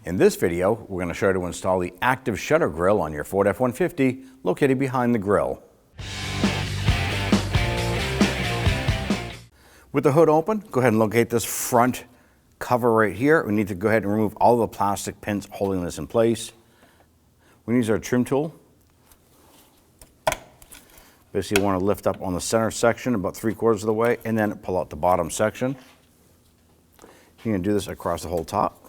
In this video, we're going to show you to install the active shutter grille on your Ford F-150 located behind the grille. With the hood open, go ahead and locate this front cover right here. We need to go ahead and remove all the plastic pins holding this in place. We use our trim tool. Basically, you want to lift up on the center section about 3/4 of the way and then pull out the bottom section. You're going to do this across the whole top.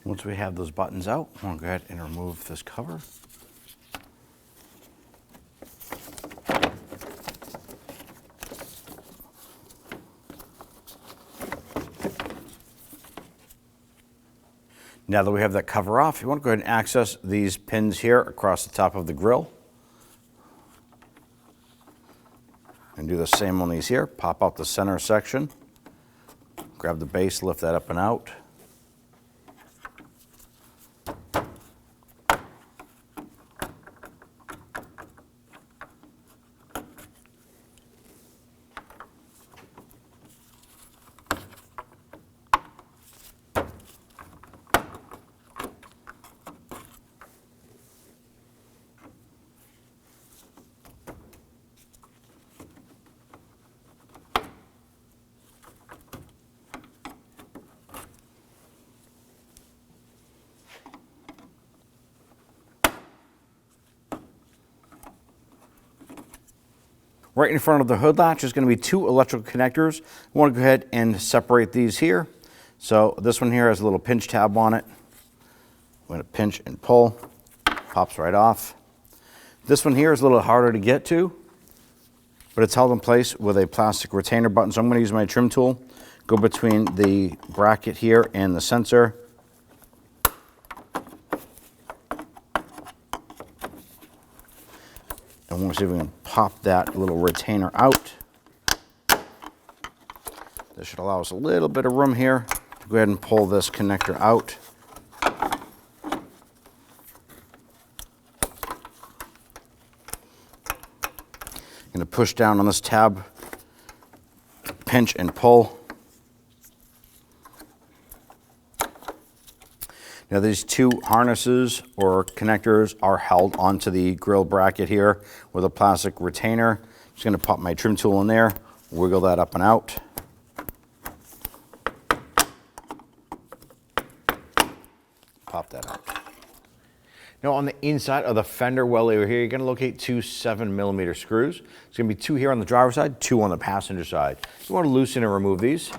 Once we have those buttons out, I'm going to go ahead and remove this cover. Now that we have that cover off, you want to go ahead and access these pins here across the top of the grille. And do the same on these here. Pop out the center section. Grab the base, lift that up and out. Right in front of the hood latch is going to be two electrical connectors. I want to go ahead and separate these here. So this one here has a little pinch tab on it. I'm going to pinch and pull, pops right off. This one here is a little harder to get to, but it's held in place with a plastic retainer button. So I'm going to use my trim tool, go between the bracket here and the sensor. And we'll see if we can pop that little retainer out. This should allow us a little bit of room here to go ahead and pull this connector out. I'm going to push down on this tab, pinch and pull. Now these two harnesses or connectors are held onto the grille bracket here with a plastic retainer. Just going to pop my trim tool in there, wiggle that up and out. Pop that out. Now on the inside of the fender well over here, you're going to locate two 7mm screws. It's going to be two here on the driver's side, two on the passenger side. You want to loosen and remove these.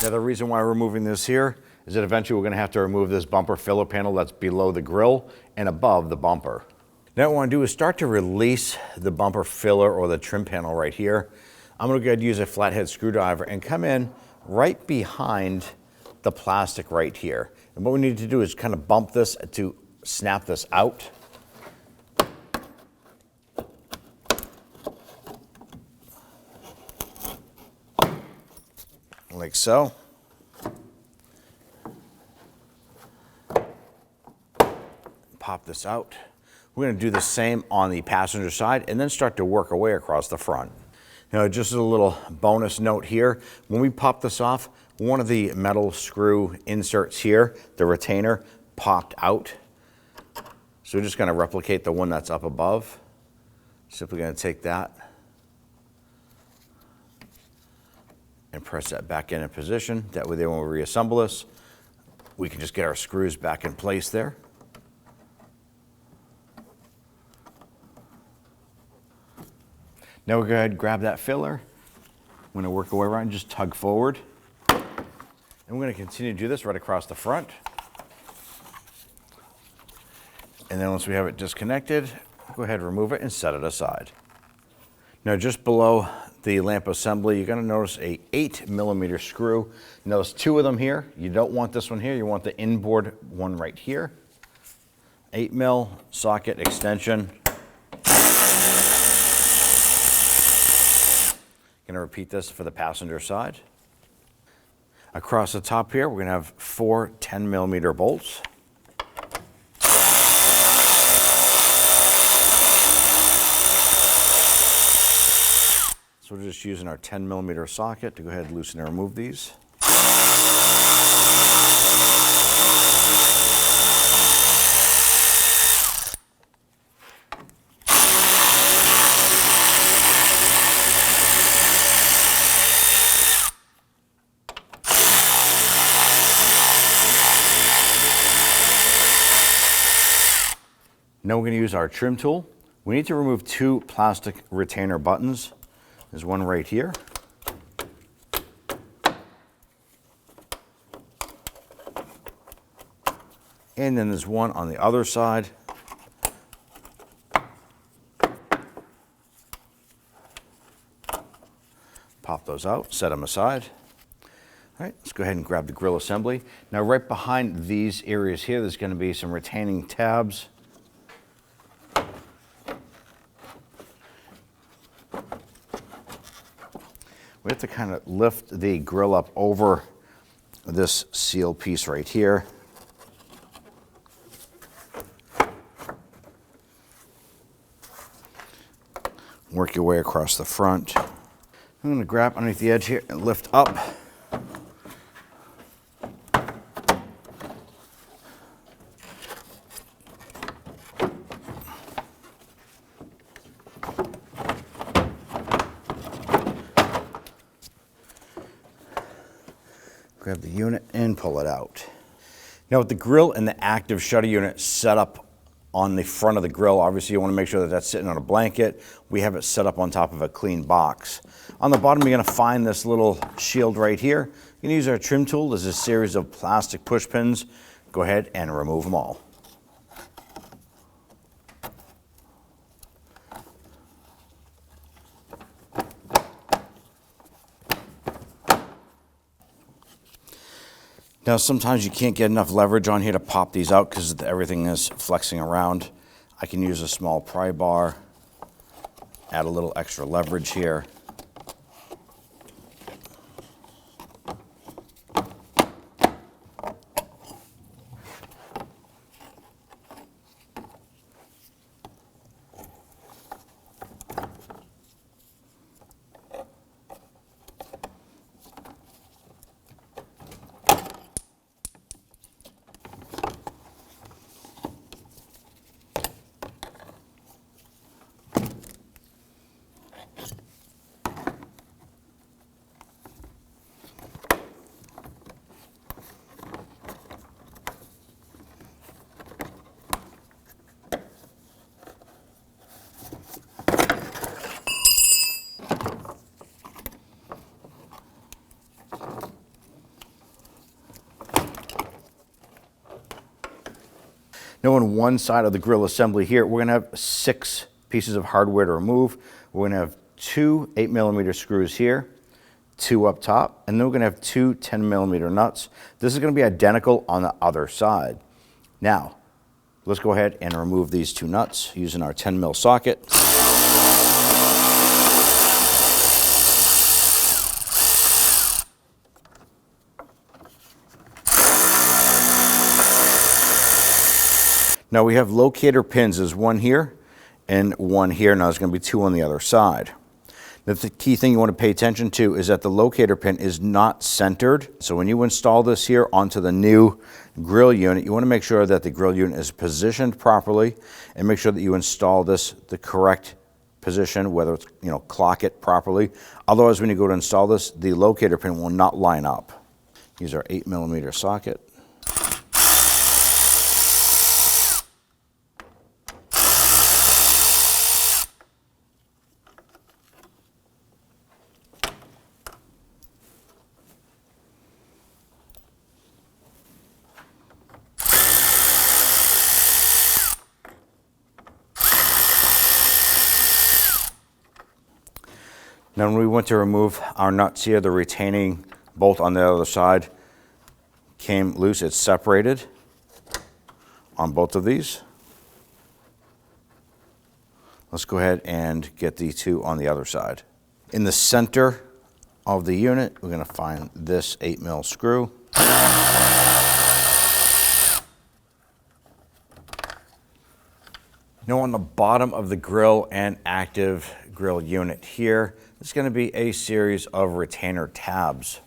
Now the reason why we're removing this here is that eventually we're going to have to remove this bumper filler panel that's below the grille and above the bumper. Now what I want to do is start to release the bumper filler or the trim panel right here. I'm going to go ahead and use a flathead screwdriver and come in right behind the plastic right here. And what we need to do is kind of bump this to snap this out. Like so. Pop this out. We're going to do the same on the passenger side and then start to work our way across the front. Now, just a little bonus note here. When we pop this off, one of the metal screw inserts here, the retainer, popped out. So we're just going to replicate the one that's up above. Simply going to take that and press that back in position. That way, then when we reassemble this, we can just get our screws back in place there. Now we'll go ahead and grab that filler. I'm going to work our way around and just tug forward. And we're going to continue to do this right across the front. And then once we have it disconnected, go ahead and remove it and set it aside. Now just below the lamp assembly, you're going to notice a 8mm screw. Notice two of them here. You don't want this one here. You want the inboard one right here. 8mm socket extension. Going to repeat this for the passenger side. Across the top here, we're going to have 4 10mm bolts. So we're just using our 10mm socket to go ahead and loosen and remove these. Now we're going to use our trim tool. We need to remove 2 plastic retainer buttons. There's one right here. And then there's one on the other side. Pop those out, set them aside. All right, let's go ahead and grab the grill assembly. Now right behind these areas here, there's going to be some retaining tabs. We have to kind of lift the grill up over this seal piece right here. Work your way across the front. I'm going to grab underneath the edge here and lift up. Grab the unit and pull it out. Now with the grill and the active shutter unit set up on the front of the grill, obviously you want to make sure that that's sitting on a blanket. We have it set up on top of a clean box. On the bottom, you're going to find this little shield right here. You can use our trim tool. There's a series of plastic push pins. Go ahead and remove them all. Now, sometimes you can't get enough leverage on here to pop these out because everything is flexing around. I can use a small pry bar, add a little extra leverage here. Now on one side of the grill assembly here, we're going to have 6 pieces of hardware to remove. We're going to have 2 8mm screws here, two up top, and then we're going to have two 10mm nuts. This is going to be identical on the other side. Now, let's go ahead and remove these two nuts using our 10mm socket. Now we have locator pins. There's one here and one here. Now there's going to be two on the other side. Now, the key thing you want to pay attention to is that the locator pin is not centered. So when you install this here onto the new grill unit, you want to make sure that the grill unit is positioned properly and make sure that you install this the correct position, whether it's, clock it properly. Otherwise, when you go to install this, the locator pin will not line up. Use our 8mm socket. Now when we went to remove our nuts here, the retaining bolt on the other side came loose. It's separated on both of these. Let's go ahead and get the two on the other side. In the center of the unit, we're going to find this 8mm screw. Now on the bottom of the grill and active grill unit here, there's going to be a series of retainer tabs.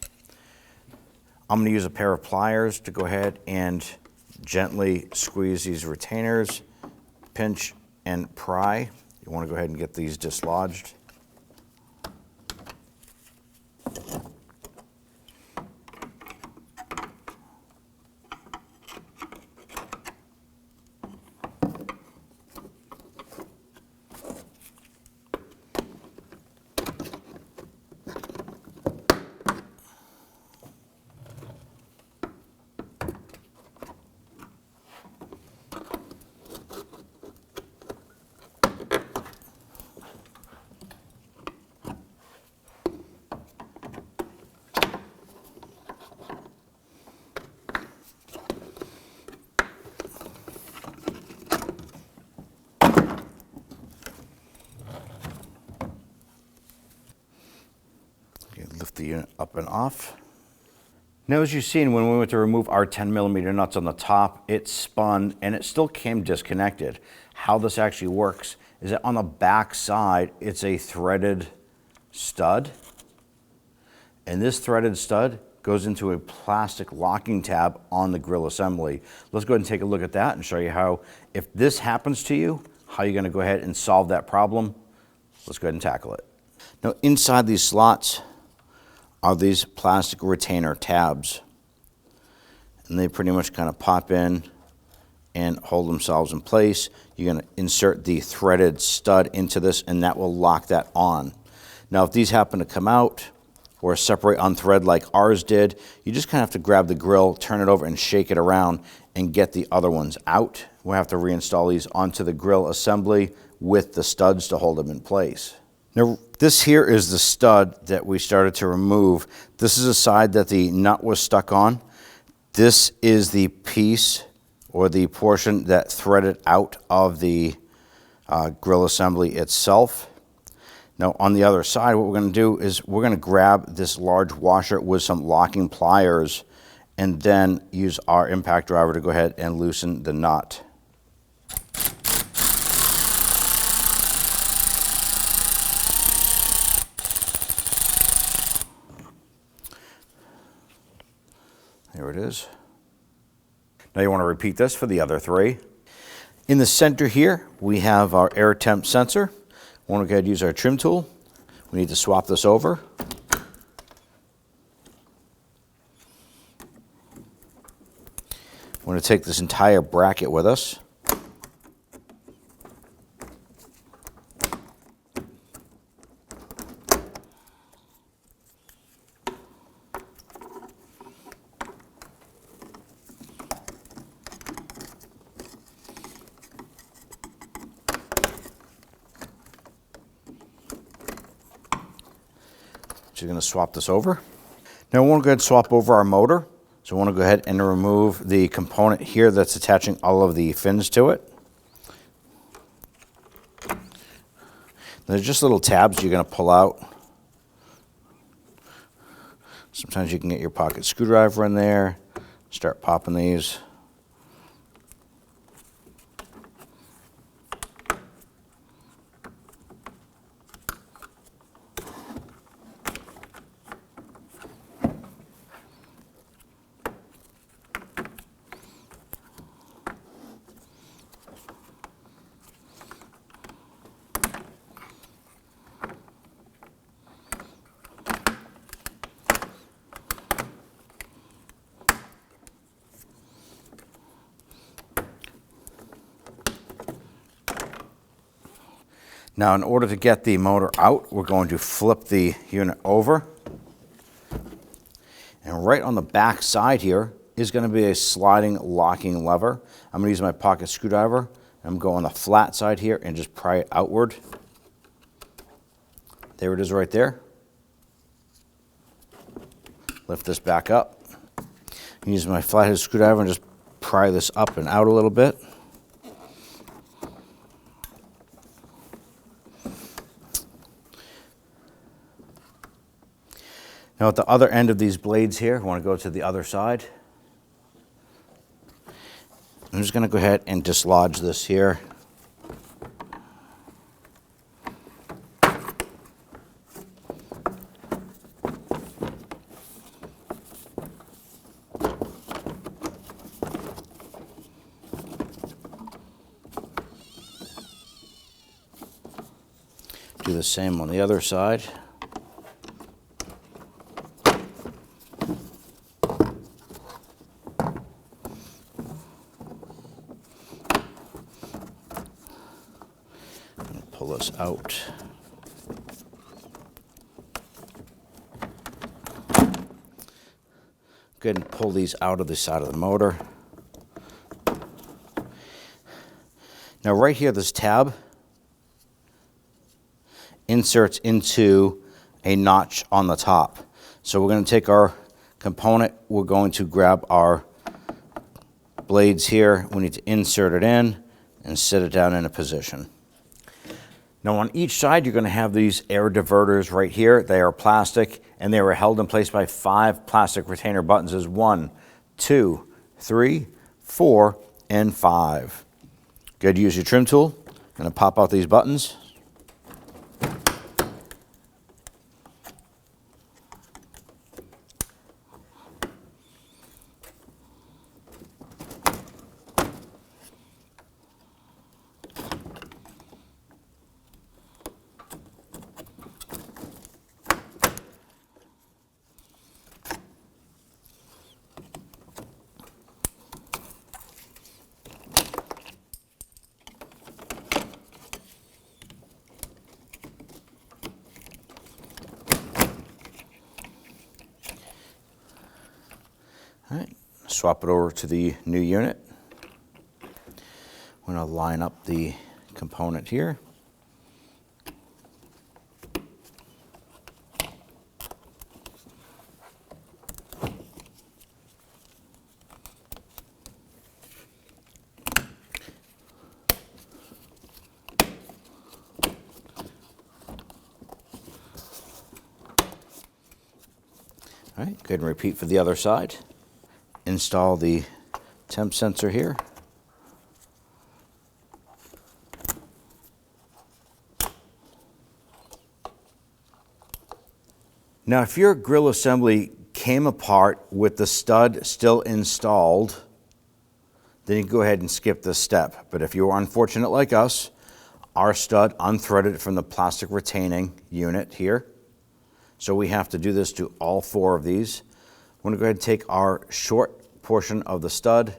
I'm going to use a pair of pliers to go ahead and gently squeeze these retainers, pinch and pry. You want to go ahead and get these dislodged. Lift the unit up and off. Now, as you've seen, when we went to remove our 10mm nuts on the top, it spun and it still came disconnected. How this actually works is that on the back side, it's a threaded stud. And this threaded stud goes into a plastic locking tab on the grill assembly. Let's go ahead and take a look at that and show you how, if this happens to you, how you're going to go ahead and solve that problem. Let's go ahead and tackle it. Now, inside these slots are these plastic retainer tabs, and they pretty much kind of pop in and hold themselves in place. You're going to insert the threaded stud into this, and that will lock that on. Now, if these happen to come out or separate on thread like ours did, you just kind of have to grab the grill, turn it over, and shake it around and get the other ones out. We'll have to reinstall these onto the grill assembly with the studs to hold them in place. Now, this here is the stud that we started to remove. This is the side that the nut was stuck on. This is the piece or the portion that threaded out of the grill assembly itself. Now, on the other side, what we're going to do is we're going to grab this large washer with some locking pliers and then use our impact driver to go ahead and loosen the nut. There it is. Now you want to repeat this for the other three. In the center here, we have our air temp sensor. We want to go ahead and use our trim tool. We need to swap this over. We want to take this entire bracket with us. Just going to swap this over. Now we want to go ahead and swap over our motor. So I want to go ahead and remove the component here that's attaching all of the fins to it. There's just little tabs you're going to pull out. Sometimes you can get your pocket screwdriver in there, start popping these. Now, in order to get the motor out, we're going to flip the unit over. And right on the back side here is going to be a sliding locking lever. I'm going to use my pocket screwdriver. I'm going on the flat side here and just pry it outward. There it is right there. Lift this back up. Use my flathead screwdriver and just pry this up and out a little bit. Now at the other end of these blades here, I want to go to the other side. I'm just going to go ahead and dislodge this here. Do the same on the other side. Pull this out. Go ahead and pull these out of the side of the motor. Now right here, this tab inserts into a notch on the top. So we're going to take our component, we're going to grab our blades here, we need to insert it in and set it down in a position. Now on each side you're going to have these air diverters right here. They are plastic and they are held in place by 5 plastic retainer buttons. There's 1, 2, 3, 4, and 5. Good, use your trim tool. Going to pop out these buttons. All right, swap it over to the new unit. I'm going to line up the component here. All right, go ahead and repeat for the other side. Install the temp sensor here. Now, if your grill assembly came apart with the stud still installed, then you can go ahead and skip this step. But if you are unfortunate like us, our stud unthreaded from the plastic retaining unit here. So we have to do this to all 4 of these. We're going to go ahead and take our short portion of the stud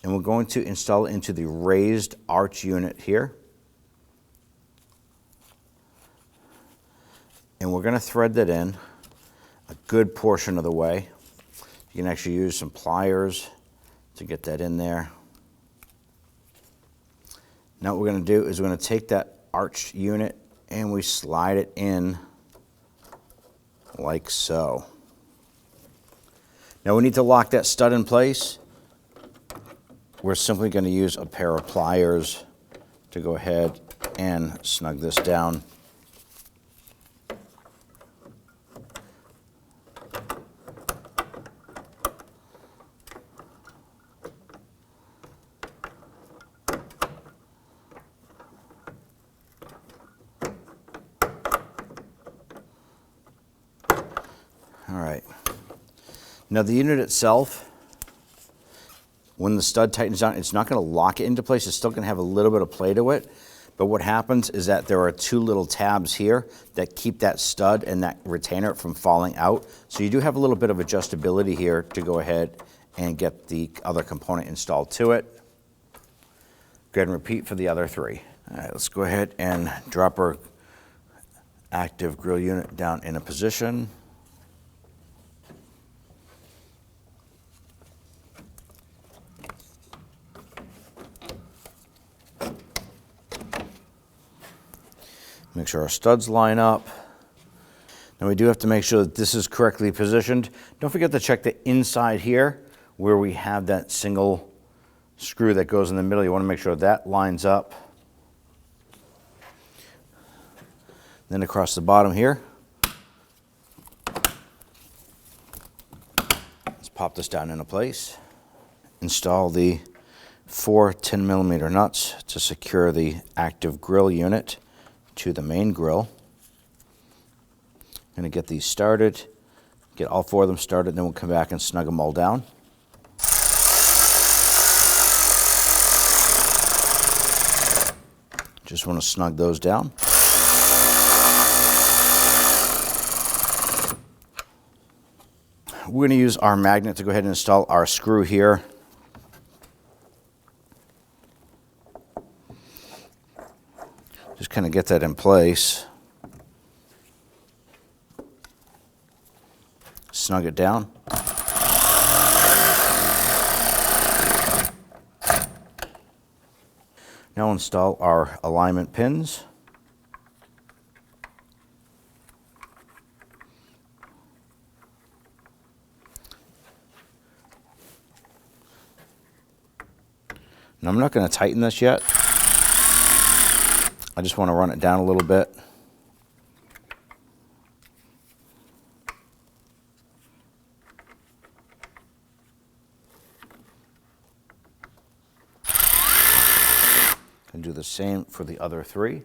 and we're going to install it into the raised arch unit here. And we're going to thread that in a good portion of the way. You can actually use some pliers to get that in there. Now what we're going to do is we're going to take that arch unit and we slide it in like so. Now we need to lock that stud in place. We're simply going to use a pair of pliers to go ahead and snug this down. All right. Now the unit itself, when the stud tightens down, it's not going to lock it into place. It's still going to have a little bit of play to it. But what happens is that there are two little tabs here that keep that stud and that retainer from falling out. So you do have a little bit of adjustability here to go ahead and get the other component installed to it. Go ahead and repeat for the other three. All right, let's go ahead and drop our active grill unit down in a position. Make sure our studs line up. Now we do have to make sure that this is correctly positioned. Don't forget to check the inside here where we have that single screw that goes in the middle. You want to make sure that lines up. Then across the bottom here. Let's pop this down into place. Install the 4 10mm nuts to secure the active grill unit to the main grill. I'm going to get these started, get all 4 of them started, then we'll come back and snug them all down. Just want to snug those down. We're going to use our magnet to go ahead and install our screw here. Just kind of get that in place. Snug it down. Now install our alignment pins. Now I'm not going to tighten this yet. I just want to run it down a little bit. And do the same for the other 3.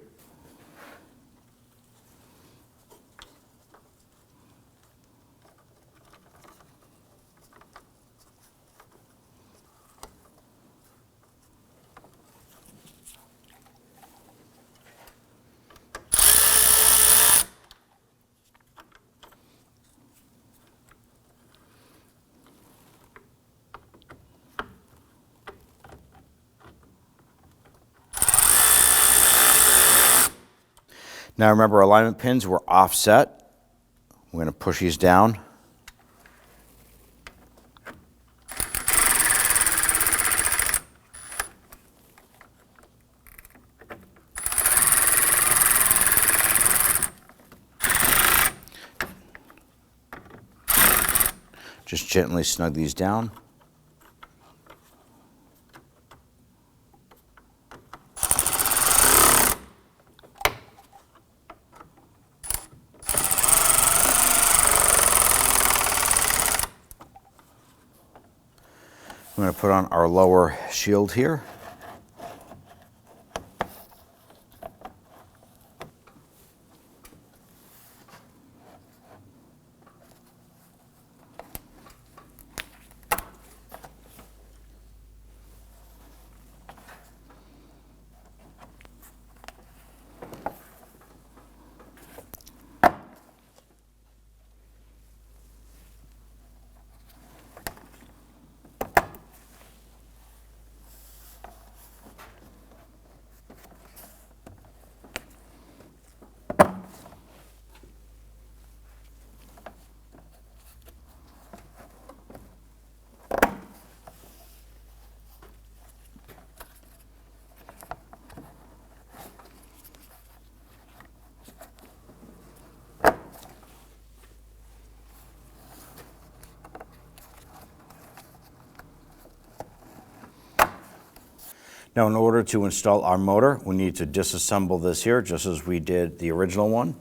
Now remember, our alignment pins were offset. We're going to push these down. Just gently snug these down. I'm going to put on our lower shield here. Now, in order to install our motor, we need to disassemble this here, just as we did the original one.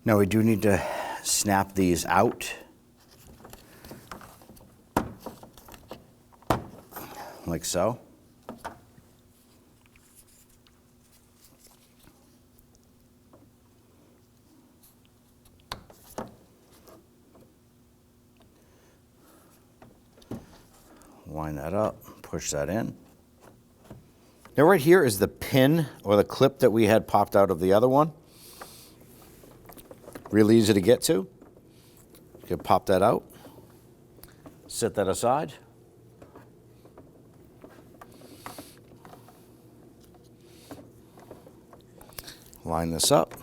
Now we do need to snap these out, like so. Line that up, push that in. Now right here is the pin or the clip that we had popped out of the other one. Really easy to get to. You can pop that out, set that aside. Line this up.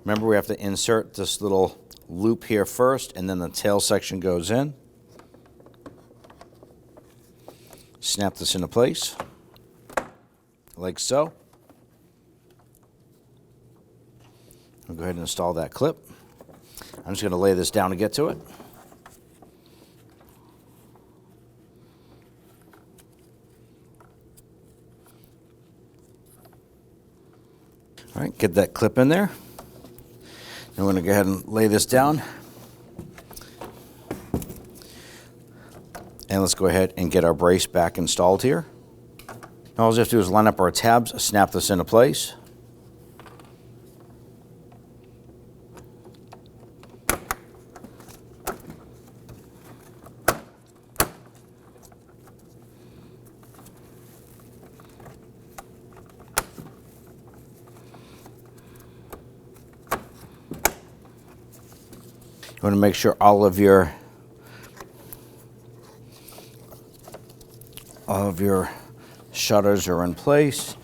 Remember, we have to insert this little loop here first, and then the tail section goes in. Snap this into place, like so. I'll go ahead and install that clip. I'm just going to lay this down to get to it. All right, get that clip in there. Now we're going to go ahead and lay this down. And let's go ahead and get our brace back installed here. Now all we have to do is line up our tabs, snap this into place. You want to make sure all of your shutters are in place.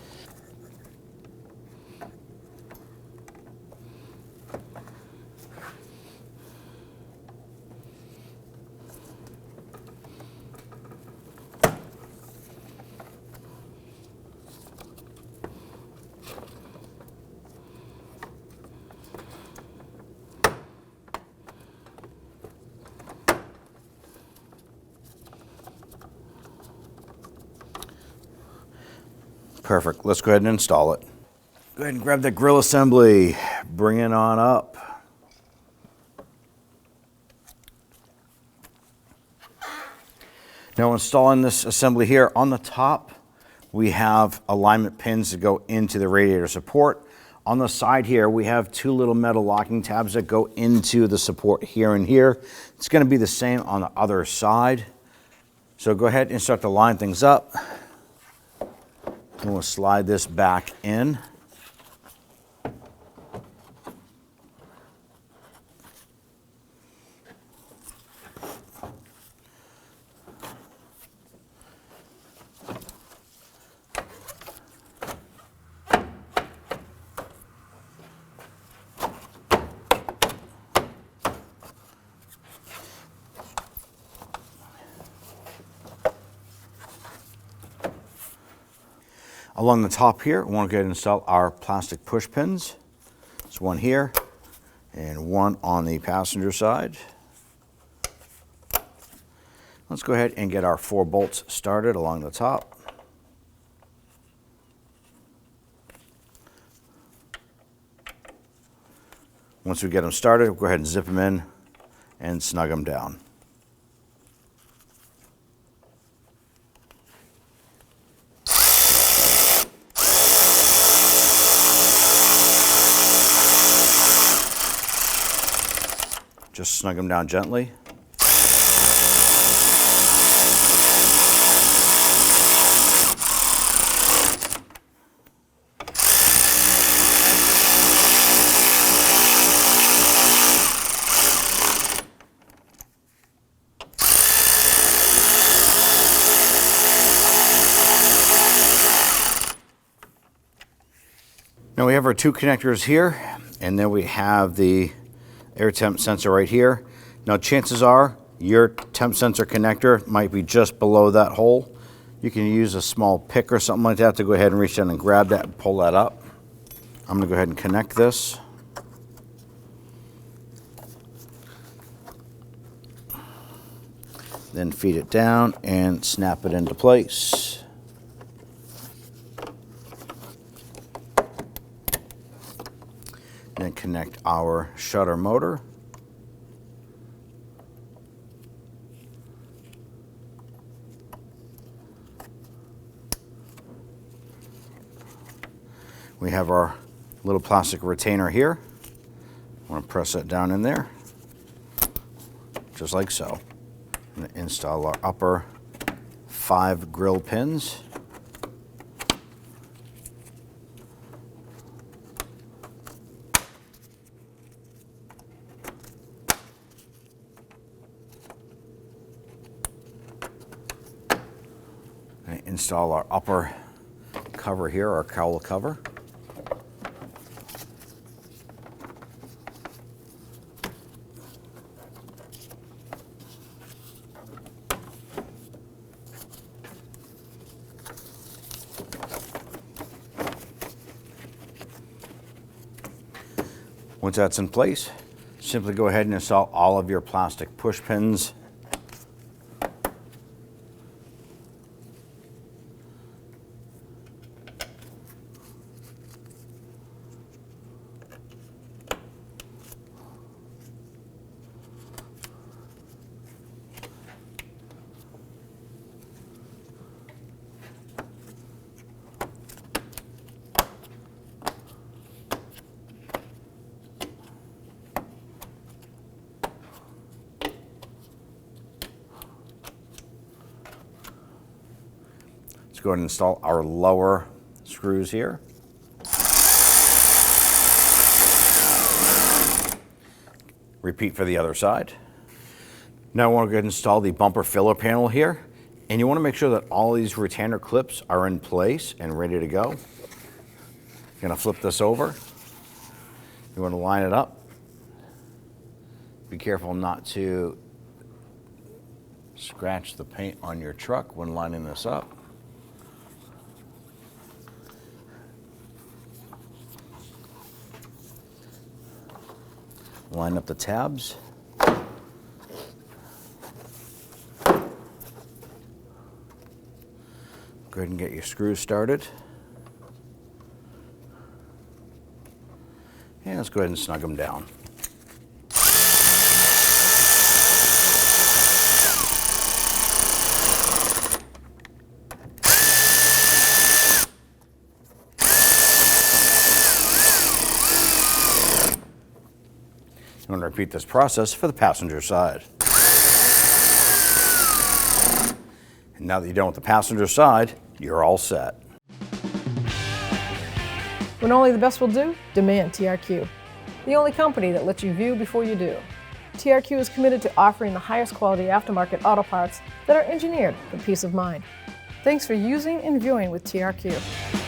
Perfect. Let's go ahead and install it. Go ahead and grab the grill assembly. Bring it on up. Now installing this assembly here, on the top we have alignment pins that go into the radiator support. On the side here we have two little metal locking tabs that go into the support here and here. It's going to be the same on the other side. So go ahead and start to line things up. And we'll slide this back in. Along the top here, we want to go ahead and install our plastic push pins. There's one here and one on the passenger side. Let's go ahead and get our 4 bolts started along the top. Once we get them started, we'll go ahead and zip them in and snug them down. Just snug them down gently. Now we have our two connectors here, and then we have the air temp sensor right here. Now chances are your temp sensor connector might be just below that hole. You can use a small pick or something like that to go ahead and reach down and grab that and pull that up. I'm gonna go ahead and connect this. Then feed it down and snap it into place. Then connect our shutter motor. We have our little plastic retainer here. I want to press that down in there, just like so. I'm going to install our upper 5 grill pins. And install our upper cover here, our cowl cover. Once that's in place, simply go ahead and install all of your plastic push pins. Let's go ahead and install our lower screws here. Repeat for the other side. Now I want to go ahead and install the bumper filler panel here. And you want to make sure that all these retainer clips are in place and ready to go. You're going to flip this over. You want to line it up. Be careful not to scratch the paint on your truck when lining this up. Line up the tabs. Go ahead and get your screws started. And let's go ahead and snug them down. I'm going to repeat this process for the passenger side. And now that you're done with the passenger side, you're all set. When only the best will do, demand TRQ. The only company that lets you view before you do. TRQ is committed to offering the highest quality aftermarket auto parts that are engineered for peace of mind. Thanks for using and viewing with TRQ.